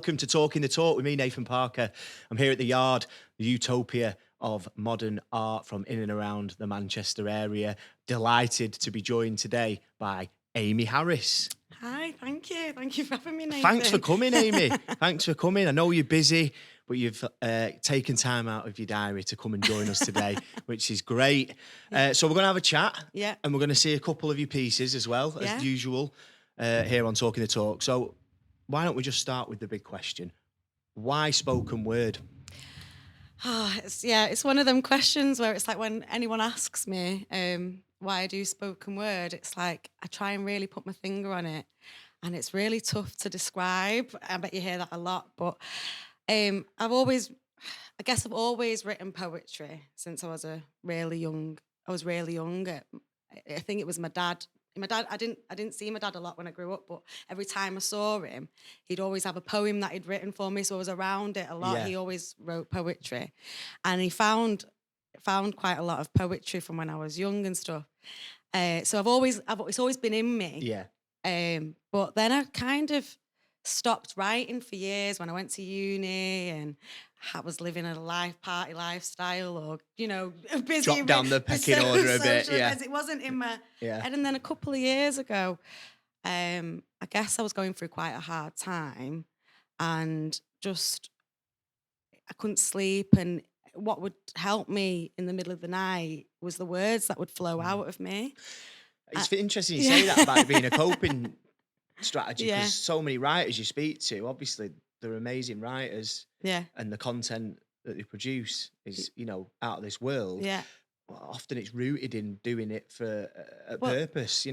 welcome to Talking the Talk with me, Nathan Parker. I'm here at the Yard, the utopia of modern art from in and around the Manchester area. Delighted to be joined today by Amy Harris. Hi, thank you. Thank you for having me, Nathan. Thanks for coming, Amy. Thanks for coming. I know you're busy, but you've taken time out of your diary to come and join us today, which is great. So we're going to have a chat, and we're going to see a couple of your pieces as well, as usual, here on Talking the Talk. So why don't we just start with the big question? Why spoken word? It's one of them questions where it's like when anyone asks me why I do spoken word, it's like I try and really put my finger on it, and it's really tough to describe. I bet you hear that a lot, but I've always written poetry since I was really young. I think it was my dad. I didn't see my dad a lot when I grew up, but every time I saw him, he'd always have a poem that he'd written for me, so I was around it a lot. Yeah. He always wrote poetry, and he found quite a lot of poetry from when I was young and stuff. So it's always been in me. Yeah. But then I kind of stopped writing for years when I went to uni and I was living a party lifestyle, or busy. Drop down the pecking order a bit. Yeah. It wasn't in my head. And then a couple of years ago, I guess I was going through quite a hard time, and just I couldn't sleep. And what would help me in the middle of the night was the words that would flow out of me. It's interesting you say that about it being a coping strategy, because so many writers you speak to, obviously they're amazing writers, and the content that they produce is out of this world. Often it's rooted in doing it for a purpose.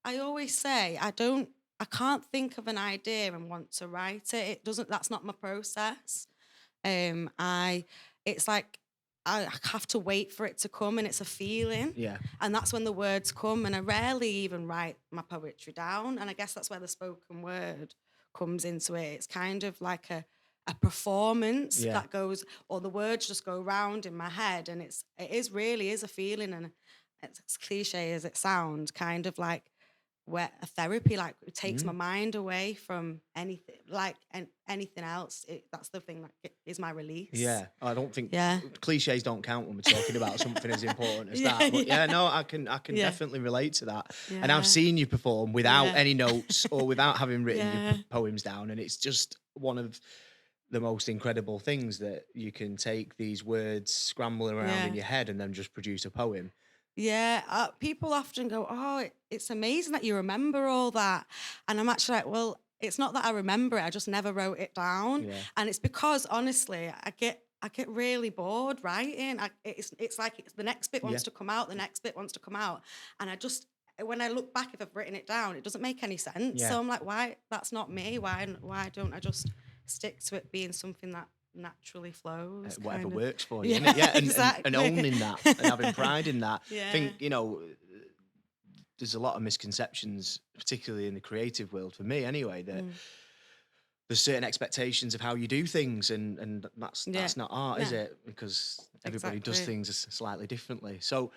I always say I can't think of an idea and want to write it. That's not my process. It's like I have to wait for it to come, and it's a feeling. Yeah. And that's when the words come, and I rarely even write my poetry down. And I guess that's where the spoken word comes into it. It's kind of like a performance that goes, or the words just go round in my head, and it really is a feeling, and it's as cliche as it sounds, kind of like where a therapy, like it takes my mind away from anything, like anything else. That's the thing that is my release. Yeah, I don't think cliches don't count when we're talking about something as important as that. But I can definitely relate to that. Yeah. And I've seen you perform without any notes or without having written your poems down, and it's just one of the most incredible things that you can take these words scrambling around in your head and then just produce a poem. Yeah, people often go, "Oh, it's amazing that you remember all that," and I'm actually like, "Well, it's not that I remember it; I just never wrote it down." Yeah. And it's because, honestly, I get really bored writing. It's like the next bit wants to come out, the next bit wants to come out, and when I look back, if I've written it down, it doesn't make any sense. Yeah. So I'm like, "Why? That's not me. Why don't I just stick to it being something that naturally flows, whatever works for you?" And, exactly. and owning that and having pride in that. I think there's a lot of misconceptions, particularly in the creative world, for me anyway, that there's certain expectations of how you do things, and that's not art, is it? Because everybody does things slightly differently. So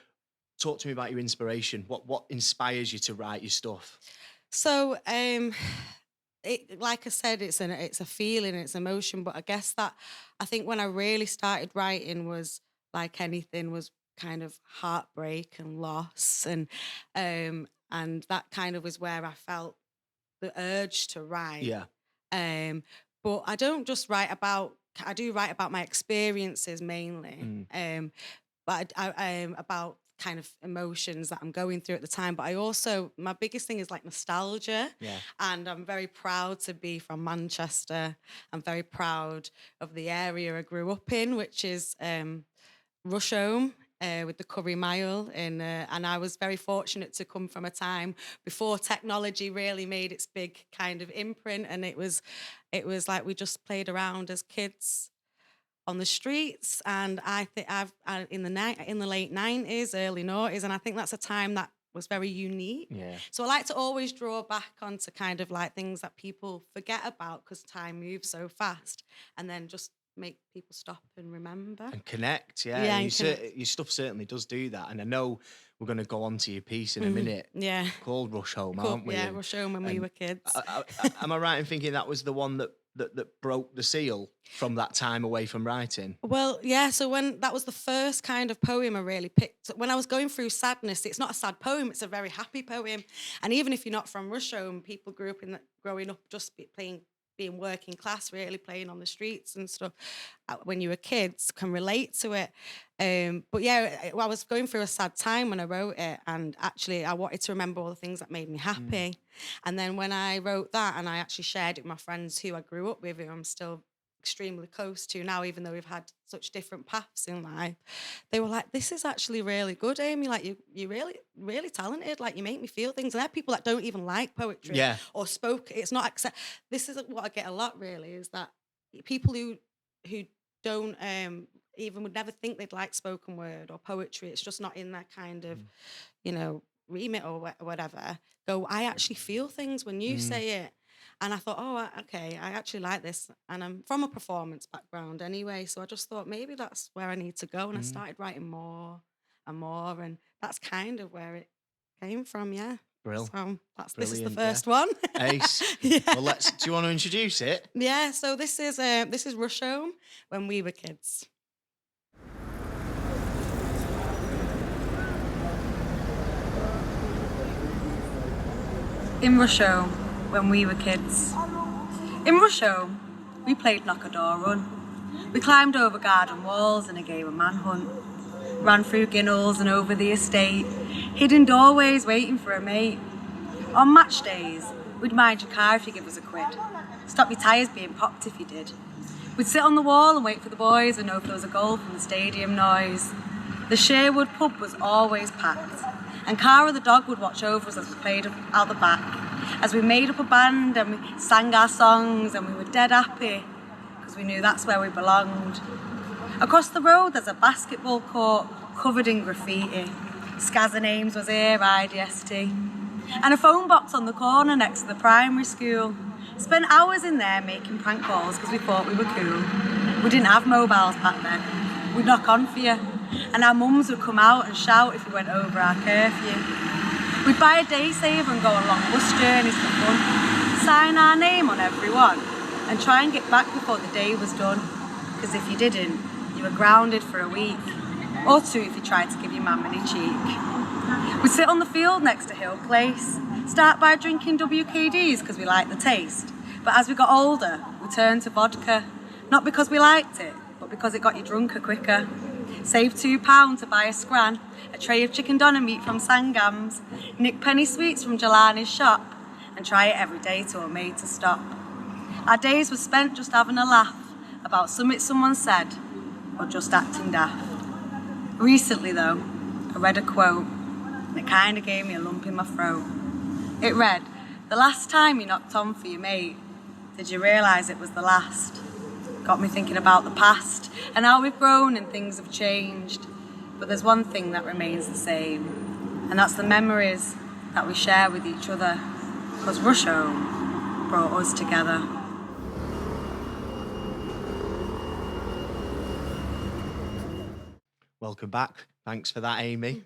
talk to me about your inspiration. What inspires you to write your stuff? So like I said, it's a feeling, it's emotion. But I guess that I think when I really started writing was like anything, was kind of heartbreak and loss, and that kind of was where I felt the urge to write. Yeah. But I don't just write about. I do write about my experiences mainly. But I about kind of emotions that I'm going through at the time. But my biggest thing is like nostalgia. Yeah. And I'm very proud to be from Manchester. I'm very proud of the area I grew up in, which is Rusholme, with the Curry Mile. And I was very fortunate to come from a time before technology really made its big kind of imprint. And it was like we just played around as kids on the streets, and I think in the late 90s, early 90s, and I think that's a time that was very unique. Yeah. So I like to always draw back onto kind of like things that people forget about because time moves so fast, and then just make people stop and remember and connect. Yeah, and your stuff certainly does do that. And I know we're going to go on to your piece in a minute. Yeah, called Rusholme, aren't we? Yeah, Rusholme when we were kids. Am I right in thinking that was the one that that broke the seal from that time away from writing? Well, yeah, so when that was the first kind of poem I really picked, when I was going through sadness, it's not a sad poem, it's a very happy poem. And even if you're not from Russia, people grew up growing up just being working class, really playing on the streets and stuff, when you were kids, can relate to it. But yeah, I was going through a sad time when I wrote it, and actually I wanted to remember all the things that made me happy. And then when I wrote that, and I actually shared it with my friends who I grew up with, who I'm still extremely close to now, even though we've had such different paths in life, they were like, "This is actually really good, Amy. Like, you're really, really talented. Like, you make me feel things." And there are people that don't even like poetry or spoke. It's not accept. This is what I get a lot. Really, is that people who don't even would never think they'd like spoken word or poetry. It's just not in their kind of, remit or whatever. Go, I actually feel things when you say it. And I thought, okay, I actually like this. And I'm from a performance background anyway. So I just thought maybe that's where I need to go. And I started writing more and more. And that's kind of where it came from, yeah. Brill. So this is the first one. Ace. Yeah. Well, do you want to introduce it? Yeah, so this is Rush Home, When We Were Kids. In Rush Home, when we were kids. In Rush Home, we played knock-a-door run. We climbed over garden walls in a game of manhunt. Ran through ginnels and over the estate, hid in doorways waiting for a mate. On match days, we'd mind your car if you give us a quid. Stop your tyres being popped if you did. We'd sit on the wall and wait for the boys and know if there was a goal from the stadium noise. The Sherwood pub was always packed, and Cara the dog would watch over us as we played out the back, as we made up a band and we sang our songs, and we were dead happy because we knew that's where we belonged. Across the road there's a basketball court covered in graffiti. Scazza Names was here, IDST. And a phone box on the corner next to the primary school. Spent hours in there making prank calls because we thought we were cool. We didn't have mobiles back then. We'd knock on for you, and our mums would come out and shout if we went over our curfew. We'd buy a day saver and go on long bus journeys for fun. Sign our name on everyone and try and get back before the day was done. Because if you didn't, you were grounded for a week. Or two if you tried to give your mum any cheek. We'd sit on the field next to Hill Place. Start by drinking WKDs because we liked the taste. But as we got older, we turned to vodka. Not because we liked it, but because it got you drunker quicker. Save £2 to buy a scran, a tray of chicken doner meat from Sangams, nick penny sweets from Jelani's shop, and try it every day till we're made to stop. Our days were spent just having a laugh about something someone said, or just acting daft. Recently though, I read a quote, and it kinda gave me a lump in my throat. It read, "The last time you knocked on for your mate, did you realise it was the last?" Got me thinking about the past and how we've grown and things have changed. But there's one thing that remains the same, and that's the memories that we share with each other, because Rush Home brought us together. Welcome back. Thanks for that, Amy.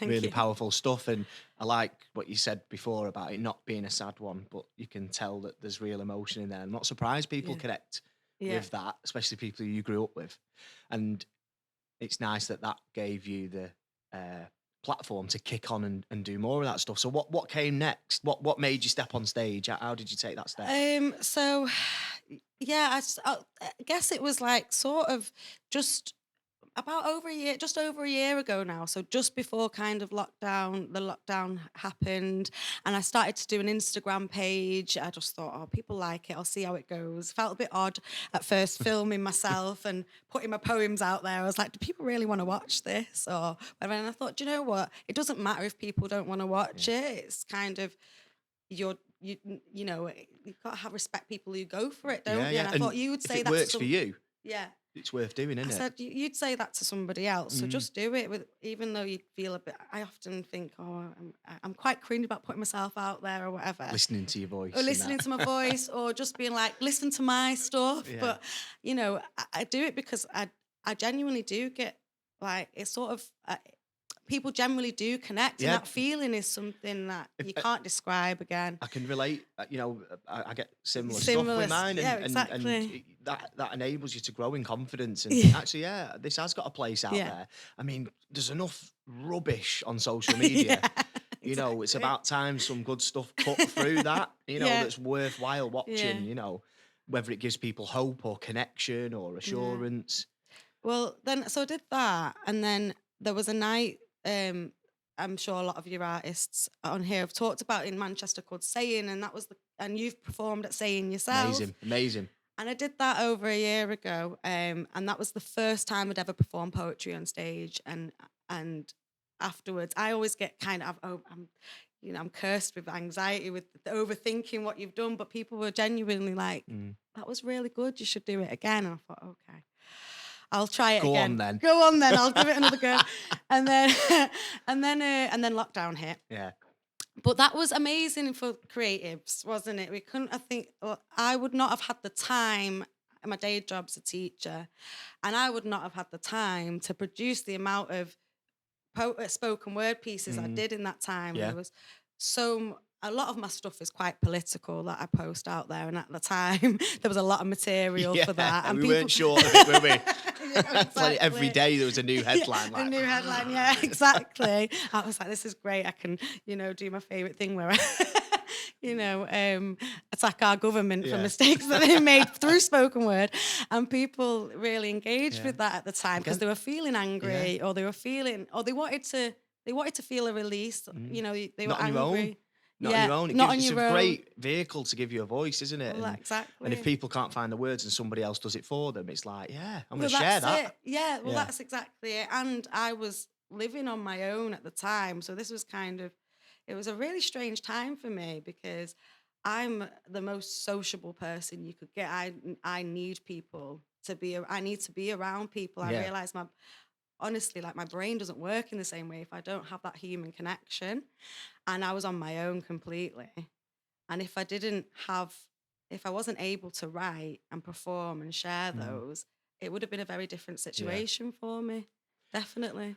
Really powerful stuff. And I like what you said before about it not being a sad one, but you can tell that there's real emotion in there. I'm not surprised people connect with that, especially people who you grew up with. And it's nice that that gave you the platform to kick on and do more of that stuff. So what came next? What made you step on stage? How did you take that step? So yeah, I guess it was like sort of just just over a year ago now. So just before kind of the lockdown happened, and I started to do an Instagram page. I just thought, oh, people like it. I'll see how it goes. Felt a bit odd at first filming myself and putting my poems out there. I was like, do people really want to watch this? Or whatever? And I thought, do you know what? It doesn't matter if people don't want to watch it. It's kind of you know, you've got to have respect people who go for it, don't you? And I thought you would say if it that works for you. Yeah. It's worth doing, isn't it? I said, you'd say that to somebody else, so just do it. Even though you feel a bit, I often think, I'm quite cringe about putting myself out there or whatever. Listening to your voice. Or listening to my voice, or just being like, listen to my stuff. Yeah. But, you know, I do it because I genuinely do get, like, it's sort of, people generally do connect, and that feeling is something that you can't describe again. I can relate. You know, I get similar stuff Similar, with mine, yeah, and exactly. that enables you to grow in confidence. And Yeah. actually, yeah, this has got a place out Yeah. there. I mean, there's enough rubbish on social media. Yeah, You know, it's exactly. about time some good stuff cut through that. You know, Yeah. that's worthwhile watching. Yeah. You know, whether it gives people hope or connection or assurance. Well, then, so I did that, and then there was a night. I'm sure a lot of your artists on here have talked about in Manchester called Saying, and that was and you've performed at Saying yourself. Amazing. And I did that over a year ago, and that was the first time I'd ever performed poetry on stage. And afterwards, I always get kind of, I'm cursed with anxiety, with overthinking what you've done. But people were genuinely like, "That was really good. You should do it again." And I thought, okay, I'll try it again. Go on then. I'll give it another go. And then, and then lockdown hit. Yeah. But that was amazing for creatives, wasn't it? I would not have had the time. My day job's a teacher, and I would not have had the time to produce the amount of spoken word pieces I did in that time. Yeah. There was a lot of my stuff is quite political that I post out there, and at the time there was a lot of material for that. And we weren't short of it, were we? Yeah, exactly. Every day there was a new headline. A new headline, yeah, exactly. I was like, this is great. I can, do my favourite thing where I, attack our government for mistakes that they made through spoken word. And people really engaged with that at the time because they were feeling angry or they wanted to feel a release. You know, they were angry. Not on your own. It's a great vehicle to give you a voice, isn't it? Well, exactly. And if people can't find the words and somebody else does it for them, it's like, I'm going to share that. Yeah, well, that's exactly it. And I was living on my own at the time. So this was it was a really strange time for me because I'm the most sociable person you could get. I need people I need to be around people. I realize honestly, like my brain doesn't work in the same way if I don't have that human connection. And I was on my own completely. And if I wasn't able to write and perform and share those, it would have been a very different situation for me. Definitely.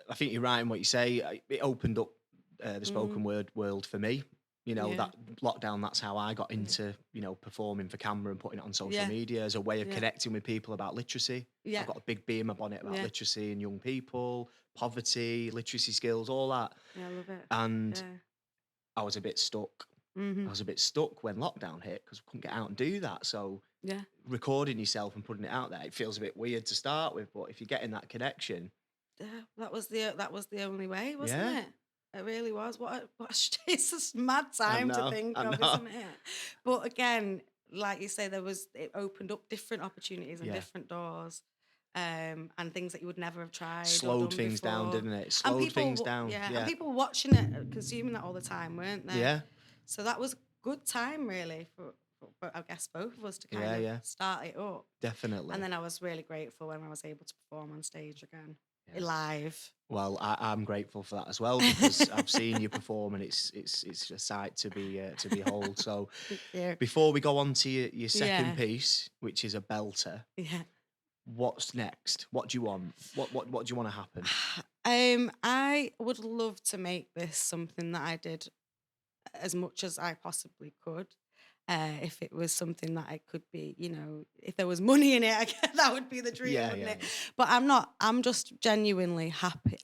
I think you're right in what you say. It opened up the spoken word world for me. You know, that lockdown, that's how I got into, performing for camera and putting it on social media as a way of connecting with people about literacy. Yeah. I've got a big bee in my bonnet about literacy and young people, poverty, literacy skills, all that. Yeah, I love it. And I was a bit stuck. I was a bit stuck when lockdown hit because I couldn't get out and do that. So recording yourself and putting it out there, it feels a bit weird to start with. But if you're getting that connection. Yeah, that was the only way, wasn't it? It really was. It's a mad time to think of, isn't it? But again, like you say, it opened up different opportunities and different doors, and things that you would never have tried. Slowed things down, didn't it? Slowed things down. Yeah, and people watching it, consuming that all the time, weren't they? Yeah. So that was a good time, really, for I guess both of us to kind of start it up. Definitely. And then I was really grateful when I was able to perform on stage again. Live. Well, I'm grateful for that as well because I've seen you perform and it's a sight to behold. So before we go on to your second piece, which is a belter, what's next? What do you want? What do you want to happen? I would love to make this something that I did as much as I possibly could. If it was something that it could be, if there was money in it, I guess that would be the dream, wouldn't it? But I'm just genuinely happy,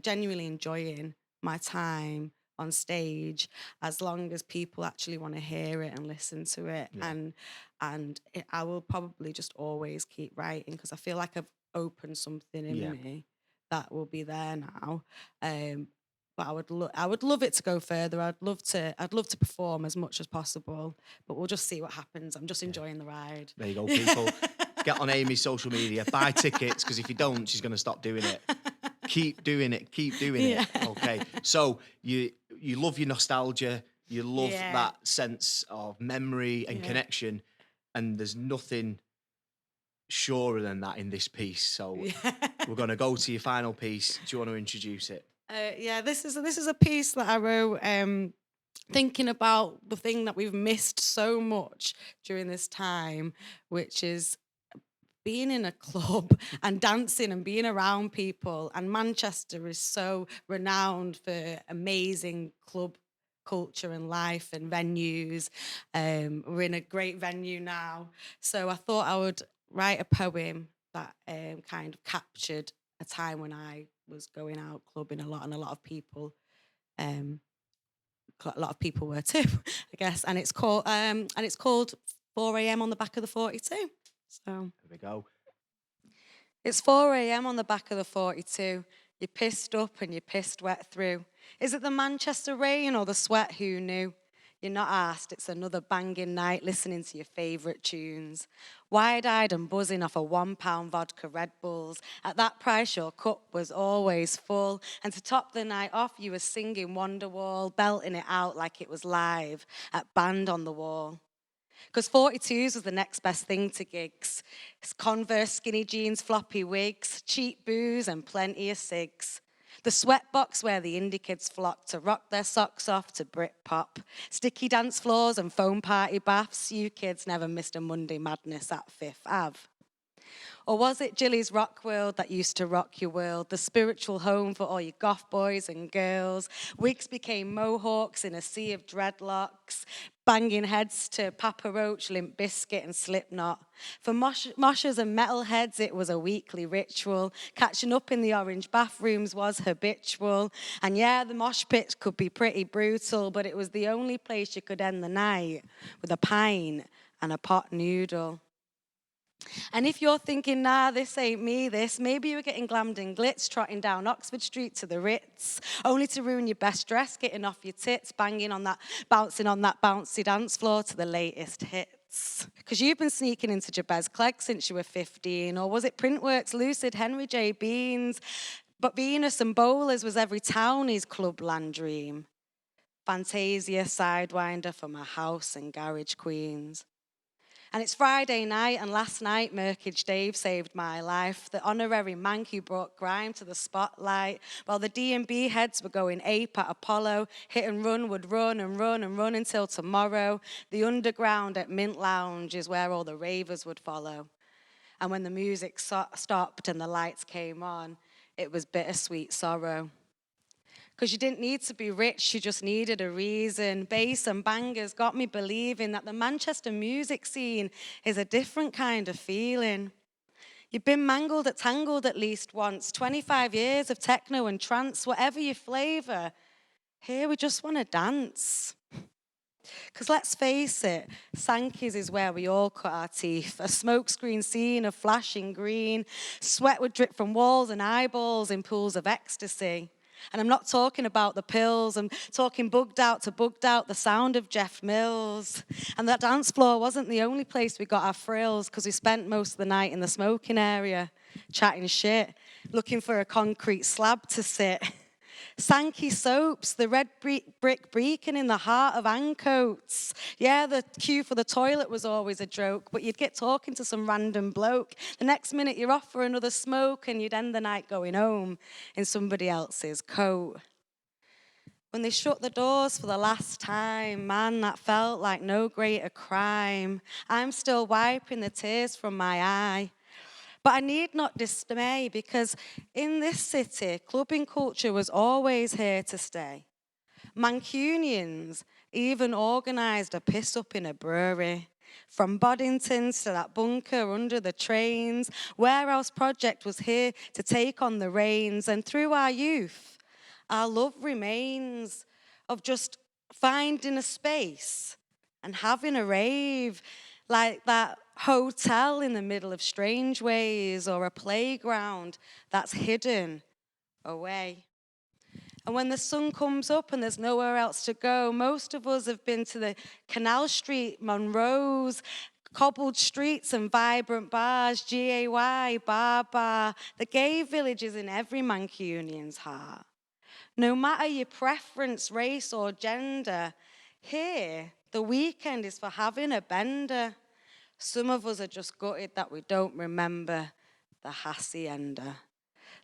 genuinely enjoying my time on stage as long as people actually want to hear it and listen to it. I will probably just always keep writing because I feel like I've opened something in me that will be there now. But I would love it to go further. I'd love to perform as much as possible. But we'll just see what happens. I'm just enjoying the ride. There you go, people. Get on Amy's social media, buy tickets, because if you don't, she's going to stop doing it. Keep doing it. Okay. So you love your nostalgia. You love that sense of memory and connection. And there's nothing surer than that in this piece. So we're going to go to your final piece. Do you want to introduce it? This is a piece that I wrote thinking about the thing that we've missed so much during this time, which is being in a club and dancing and being around people. And Manchester is so renowned for amazing club culture and life and venues. We're in a great venue now. So I thought I would write a poem that kind of captured a time when I was going out clubbing a lot, and a lot of people were too, I guess. And it's called 4 a.m. on the back of the 42. So There we go. it's 4 a.m. on the back of the 42. You're pissed up and you're pissed wet through. Is it the Manchester rain or the sweat? Who knew? You're not asked. It's another banging night listening to your favourite tunes. Wide-eyed and buzzing off a £1 vodka Red Bulls. At that price, your cup was always full. And to top the night off, you were singing Wonderwall, belting it out like it was live at Band on the Wall. Because 42s was the next best thing to gigs. It's Converse, skinny jeans, floppy wigs, cheap booze and plenty of cigs. The sweatbox where the indie kids flock to rock their socks off to Britpop. Sticky dance floors and foam party baths. You kids never missed a Monday madness at Fifth Ave. Or was it Jilly's Rock World that used to rock your world, the spiritual home for all your goth boys and girls? Wigs became mohawks in a sea of dreadlocks, banging heads to Papa Roach, Limp Bizkit and Slipknot. For moshers and metalheads, it was a weekly ritual. Catching up in the orange bathrooms was habitual. And yeah, the mosh pit could be pretty brutal, but it was the only place you could end the night with a pint and a pot noodle. And if you're thinking, nah, this ain't me, maybe you were getting glammed and glitz, trotting down Oxford Street to the Ritz, only to ruin your best dress, getting off your tits, bouncing on that bouncy dance floor to the latest hits. Because you've been sneaking into Jabez Clegg since you were 15, or was it Printworks, Lucid, Henry J. Beans? But Venus and Bowlers was every townie's clubland dream. Fantasia, Sidewinder for my house and garage queens. And it's Friday night, and last night, Merkage Dave saved my life. The honorary man who brought grime to the spotlight. While the D&B heads were going ape at Apollo, Hit and Run would run and run and run until tomorrow. The underground at Mint Lounge is where all the ravers would follow. And when the music stopped and the lights came on, it was bittersweet sorrow. Because you didn't need to be rich, you just needed a reason. Bass and bangers got me believing that the Manchester music scene is a different kind of feeling. You've been mangled at Tangled at least once, 25 years of techno and trance, whatever your flavour. Here we just want to dance. Because let's face it, Sankey's is where we all cut our teeth. A smokescreen scene of flashing green. Sweat would drip from walls and eyeballs in pools of ecstasy. And I'm not talking about the pills, I'm talking bugged out, the sound of Jeff Mills. And that dance floor wasn't the only place we got our frills, because we spent most of the night in the smoking area, chatting shit, looking for a concrete slab to sit. Sankey soaps, the red brick beacon in the heart of Ancoats. Yeah, the queue for the toilet was always a joke, but you'd get talking to some random bloke. The next minute you're off for another smoke, and you'd end the night going home in somebody else's coat. When they shut the doors for the last time, man, that felt like no greater crime. I'm still wiping the tears from my eye. But I need not dismay, because in this city, clubbing culture was always here to stay. Mancunians even organised a piss-up in a brewery. From Boddingtons to that bunker under the trains, Warehouse Project was here to take on the reins. And through our youth, our love remains of just finding a space and having a rave, like that hotel in the middle of strange ways, or a playground that's hidden away. And when the sun comes up and there's nowhere else to go, most of us have been to the Canal Street, Monroe's, cobbled streets and vibrant bars, GAY, Bar, the gay villages in every Mancunian's heart. No matter your preference, race or gender, here, the weekend is for having a bender. Some of us are just gutted that we don't remember the Hacienda.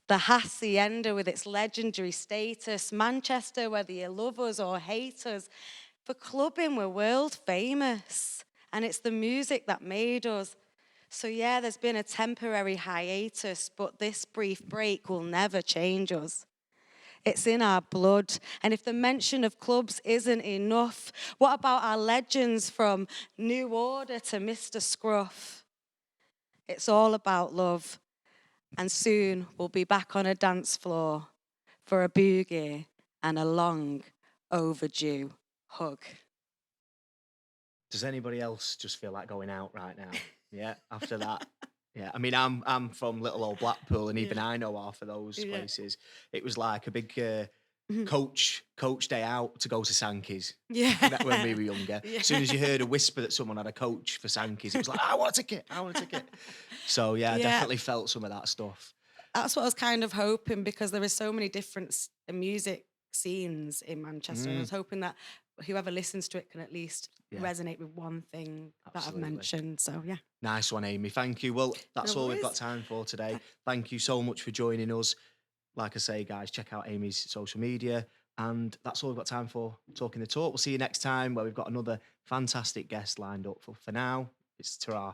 The Hacienda with its legendary status. Manchester, whether you love us or hate us. For clubbing, we're world famous. And it's the music that made us. So yeah, there's been a temporary hiatus, but this brief break will never change us. It's in our blood. And if the mention of clubs isn't enough, what about our legends from New Order to Mr. Scruff? It's all about love. And soon we'll be back on a dance floor for a boogie and a long overdue hug. Does anybody else just feel like going out right now? Yeah, after that. Yeah, I mean, I'm from little old Blackpool, and even I know half of those places. It was like a big coach day out to go to Sankey's. Yeah. When we were younger. As soon as you heard a whisper that someone had a coach for Sankey's, it was like, I want a ticket. So yeah, I definitely felt some of that stuff. That's what I was kind of hoping, because there are so many different music scenes in Manchester. And I was hoping that whoever listens to it can at least resonate with one thing that I've mentioned. So yeah. Nice one, Amy. Thank you. Well, that's all we've got time for today. Thank you so much for joining us. Like I say, guys, check out Amy's social media. And that's all we've got time for Talking the Talk. We'll see you next time, where we've got another fantastic guest lined up. For now, it's ta-ra.